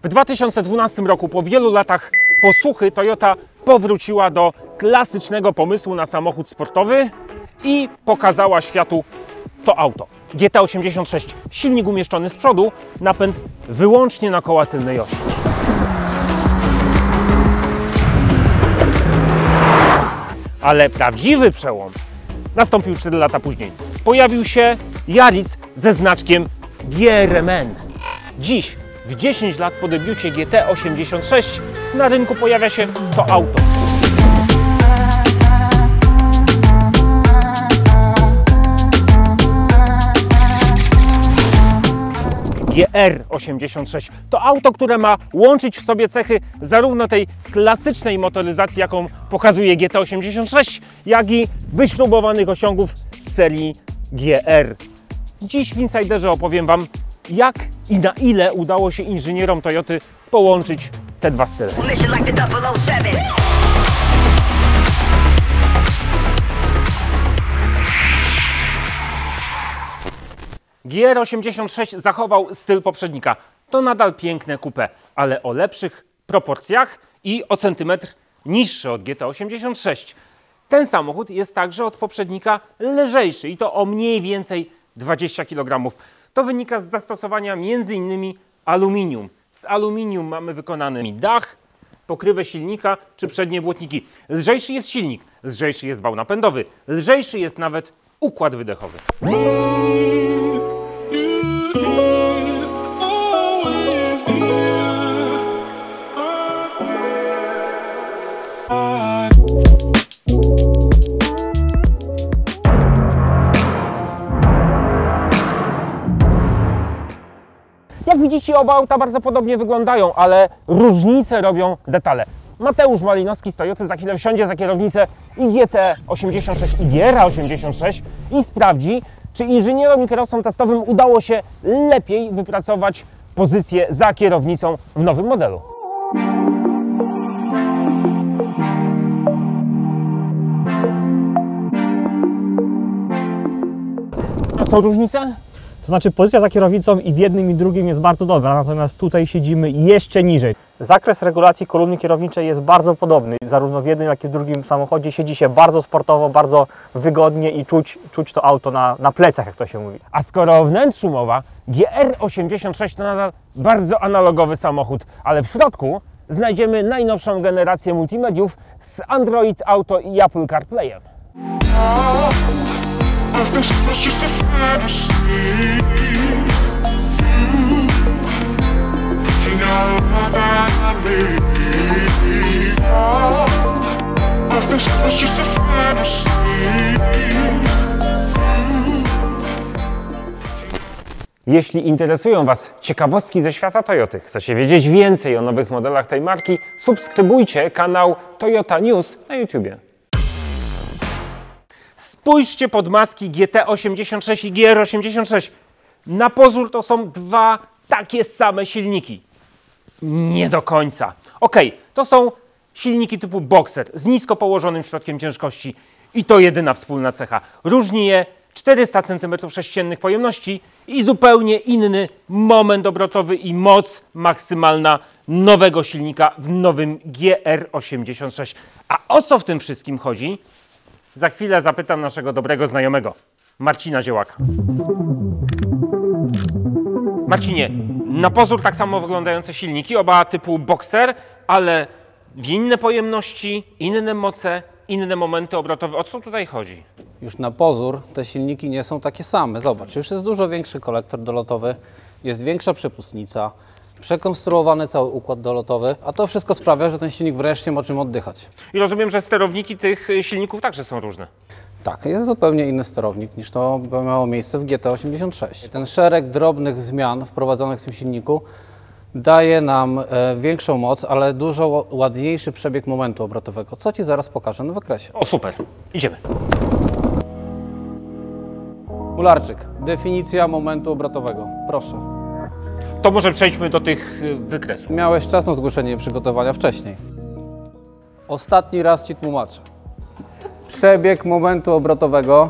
W 2012 roku, po wielu latach posłuchy, Toyota powróciła do klasycznego pomysłu na samochód sportowy i pokazała światu to auto. GT86, silnik umieszczony z przodu, napęd wyłącznie na koła tylnej osi. Ale prawdziwy przełom nastąpił 4 lata później. Pojawił się Yaris ze znaczkiem GRMN. Dziś, w 10 lat po debiucie GT86, na rynku pojawia się to auto. GR86 to auto, które ma łączyć w sobie cechy zarówno tej klasycznej motoryzacji, jaką pokazuje GT86, jak i wyśrubowanych osiągów z serii GR. Dziś w Insiderze opowiem Wam, jak i na ile udało się inżynierom Toyoty połączyć te dwa style. GR86 zachował styl poprzednika. To nadal piękne coupé, ale o lepszych proporcjach i o centymetr niższe od GT86. Ten samochód jest także od poprzednika lżejszy i to o mniej więcej 20 kg. To wynika z zastosowania m.in. aluminium. Z aluminium mamy wykonany dach, pokrywę silnika czy przednie błotniki. Lżejszy jest silnik, lżejszy jest wał napędowy, lżejszy jest nawet układ wydechowy. Jak widzicie, oba auta bardzo podobnie wyglądają, ale różnice robią detale. Mateusz Malinowski z Toyoty za chwilę wsiądzie za kierownicę i GT86 i GR86 i sprawdzi, czy inżynierom i kierowcom testowym udało się lepiej wypracować pozycję za kierownicą w nowym modelu. A są różnice? To znaczy pozycja za kierownicą i w jednym i drugim jest bardzo dobra, natomiast tutaj siedzimy jeszcze niżej. Zakres regulacji kolumny kierowniczej jest bardzo podobny, zarówno w jednym jak i w drugim samochodzie. Siedzi się bardzo sportowo, bardzo wygodnie i czuć to auto na plecach, jak to się mówi. A skoro wnętrzu mowa, GR86 to nadal bardzo analogowy samochód, ale w środku znajdziemy najnowszą generację multimediów z Android Auto i Apple CarPlayem. Jeśli interesują Was ciekawostki ze świata Toyoty, chcecie wiedzieć więcej o nowych modelach tej marki, subskrybujcie kanał Toyota News na YouTubie. Spójrzcie pod maski GT86 i GR86. Na pozór to są dwa takie same silniki. Nie do końca. Ok, to są silniki typu Boxer z nisko położonym środkiem ciężkości i to jedyna wspólna cecha. Różni je 400 cm3 pojemności i zupełnie inny moment obrotowy i moc maksymalna nowego silnika w nowym GR86. A o co w tym wszystkim chodzi? Za chwilę zapytam naszego dobrego znajomego, Marcina Ziełaka. Marcinie, na pozór tak samo wyglądające silniki, oba typu Boxer, ale w inne pojemności, inne moce, inne momenty obrotowe. O co tutaj chodzi? Już na pozór te silniki nie są takie same. Zobacz, już jest dużo większy kolektor dolotowy, jest większa przepustnica, przekonstruowany cały układ dolotowy, a to wszystko sprawia, że ten silnik wreszcie ma czym oddychać. I rozumiem, że sterowniki tych silników także są różne. Tak, jest zupełnie inny sterownik niż to miało miejsce w GT86. Ten szereg drobnych zmian wprowadzonych w tym silniku daje nam większą moc, ale dużo ładniejszy przebieg momentu obrotowego, co Ci zaraz pokażę na wykresie. O, super. Idziemy. Mularczyk, definicja momentu obrotowego. Proszę. To może przejdźmy do tych wykresów. Miałeś czas na zgłoszenie przygotowania wcześniej. Ostatni raz Ci tłumaczę. Przebieg momentu obrotowego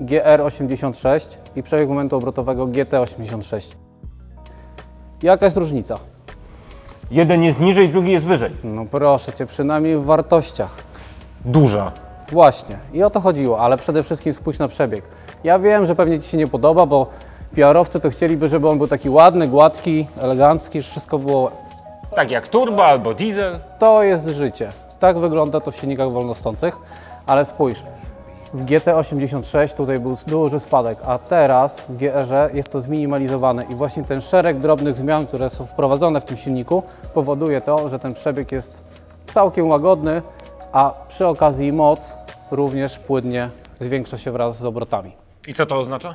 GR86 i przebieg momentu obrotowego GT86. Jaka jest różnica? Jeden jest niżej, drugi jest wyżej. No proszę Cię, przynajmniej w wartościach. Duża. Właśnie, i o to chodziło, ale przede wszystkim spójrz na przebieg. Ja wiem, że pewnie Ci się nie podoba, bo PR-owcy to chcieliby, żeby on był taki ładny, gładki, elegancki, że wszystko było... Tak jak turbo albo diesel. To jest życie. Tak wygląda to w silnikach wolnostących, ale spójrz, w GT86 tutaj był duży spadek, a teraz w GR-ze jest to zminimalizowane i właśnie ten szereg drobnych zmian, które są wprowadzone w tym silniku, powoduje to, że ten przebieg jest całkiem łagodny, a przy okazji moc również płynnie zwiększa się wraz z obrotami. I co to oznacza?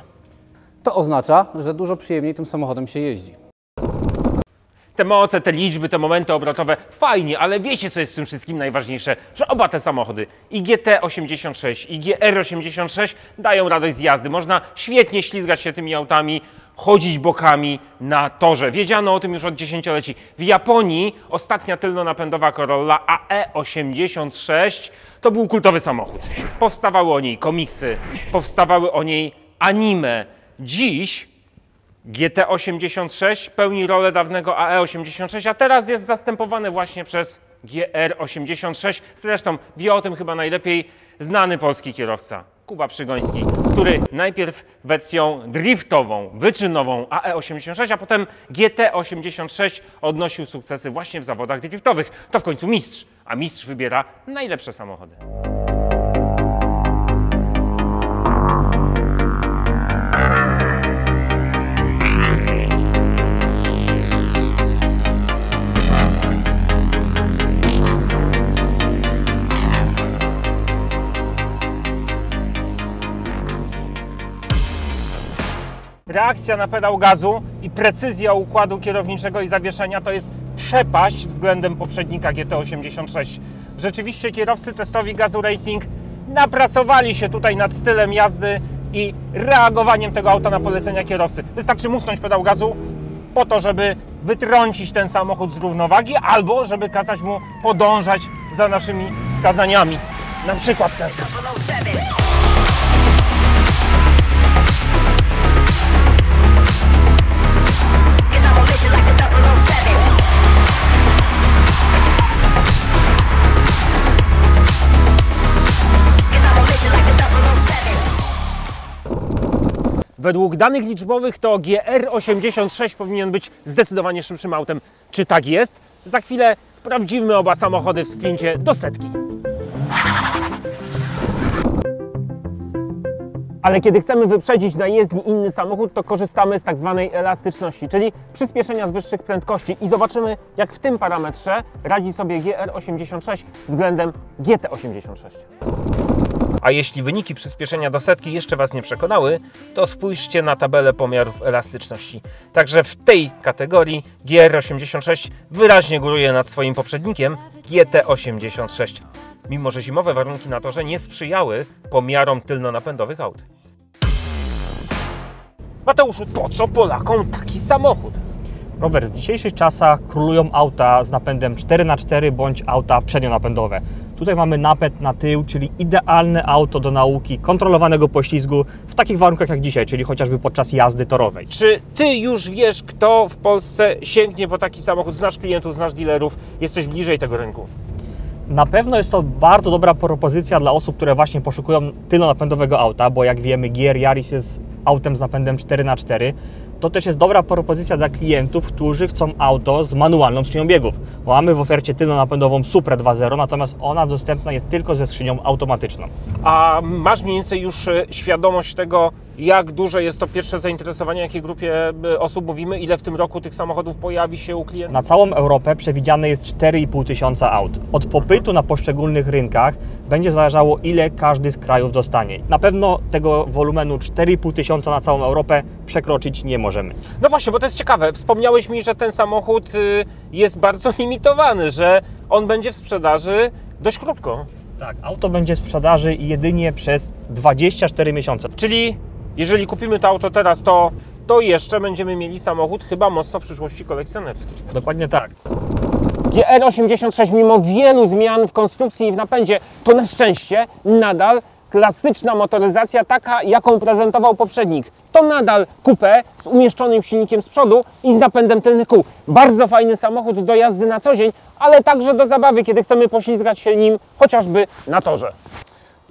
To oznacza, że dużo przyjemniej tym samochodem się jeździ. Te moce, te liczby, te momenty obrotowe, fajnie, ale wiecie, co jest w tym wszystkim najważniejsze? Że oba te samochody, i GT86, i GR86, dają radość z jazdy. Można świetnie ślizgać się tymi autami, chodzić bokami na torze. Wiedziano o tym już od dziesięcioleci. W Japonii ostatnia tylnonapędowa Corolla AE86 to był kultowy samochód. Powstawały o niej komiksy, powstawały o niej anime. Dziś GT86 pełni rolę dawnego AE86, a teraz jest zastępowany właśnie przez GR86. Zresztą wie o tym chyba najlepiej znany polski kierowca Kuba Przygoński, który najpierw wersją driftową, wyczynową AE86, a potem GT86 odnosił sukcesy właśnie w zawodach driftowych. To w końcu mistrz, a mistrz wybiera najlepsze samochody. Reakcja na pedał gazu i precyzja układu kierowniczego i zawieszenia to jest przepaść względem poprzednika GT86. Rzeczywiście kierowcy testowi Gazoo Racing napracowali się tutaj nad stylem jazdy i reagowaniem tego auta na polecenia kierowcy. Wystarczy musnąć pedał gazu po to, żeby wytrącić ten samochód z równowagi, albo żeby kazać mu podążać za naszymi wskazaniami. Na przykład ten. Według danych liczbowych to GR86 powinien być zdecydowanie szybszym autem. Czy tak jest? Za chwilę sprawdzimy oba samochody w sprincie do setki. Ale kiedy chcemy wyprzedzić na jezdni inny samochód, to korzystamy z tak zwanej elastyczności, czyli przyspieszenia z wyższych prędkości i zobaczymy, jak w tym parametrze radzi sobie GR86 względem GT86. A jeśli wyniki przyspieszenia do setki jeszcze Was nie przekonały, to spójrzcie na tabelę pomiarów elastyczności. Także w tej kategorii GR86 wyraźnie góruje nad swoim poprzednikiem GT86, mimo że zimowe warunki na torze nie sprzyjały pomiarom tylnonapędowych aut. Mateuszu, po co Polakom taki samochód? Robert, w dzisiejszych czasach królują auta z napędem 4x4 bądź auta przednionapędowe. Tutaj mamy napęd na tył, czyli idealne auto do nauki kontrolowanego poślizgu w takich warunkach jak dzisiaj, czyli chociażby podczas jazdy torowej. Czy Ty już wiesz, kto w Polsce sięgnie po taki samochód? Znasz klientów, znasz dealerów, jesteś bliżej tego rynku. Na pewno jest to bardzo dobra propozycja dla osób, które właśnie poszukują tylnonapędowego auta, bo jak wiemy GR Yaris jest autem z napędem 4x4. To też jest dobra propozycja dla klientów, którzy chcą auto z manualną skrzynią biegów. Bo mamy w ofercie tylnonapędową Supra 2.0, natomiast ona dostępna jest tylko ze skrzynią automatyczną. A masz mniej więcej już świadomość tego, jak duże jest to pierwsze zainteresowanie, jakiej grupie osób mówimy? Ile w tym roku tych samochodów pojawi się u klientów? Na całą Europę przewidziane jest 4,5 tysiąca aut. Od popytu na poszczególnych rynkach będzie zależało, ile każdy z krajów dostanie. Na pewno tego wolumenu 4,5 tysiąca na całą Europę przekroczyć nie możemy. No właśnie, bo to jest ciekawe. Wspomniałeś mi, że ten samochód jest bardzo limitowany, że on będzie w sprzedaży dość krótko. Tak, auto będzie w sprzedaży jedynie przez 24 miesiące. Czyli jeżeli kupimy to auto teraz, to jeszcze będziemy mieli samochód chyba mocno w przyszłości kolekcjonerski. Dokładnie tak. GR86 mimo wielu zmian w konstrukcji i w napędzie to na szczęście nadal klasyczna motoryzacja taka, jaką prezentował poprzednik. to nadal coupé z umieszczonym silnikiem z przodu i z napędem tylnych kół. Bardzo fajny samochód do jazdy na co dzień, ale także do zabawy, kiedy chcemy poślizgać się nim chociażby na torze.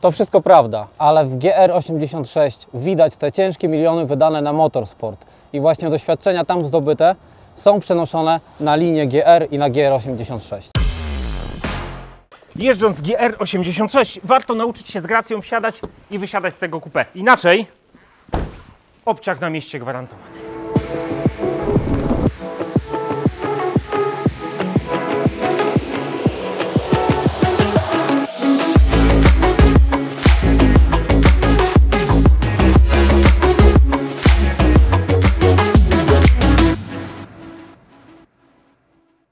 To wszystko prawda, ale w GR86 widać te ciężkie miliony wydane na motorsport i właśnie doświadczenia tam zdobyte są przenoszone na linię GR i na GR86. Jeżdżąc GR86 warto nauczyć się z gracją wsiadać i wysiadać z tego coupé. Inaczej obciach na mieście gwarantowany.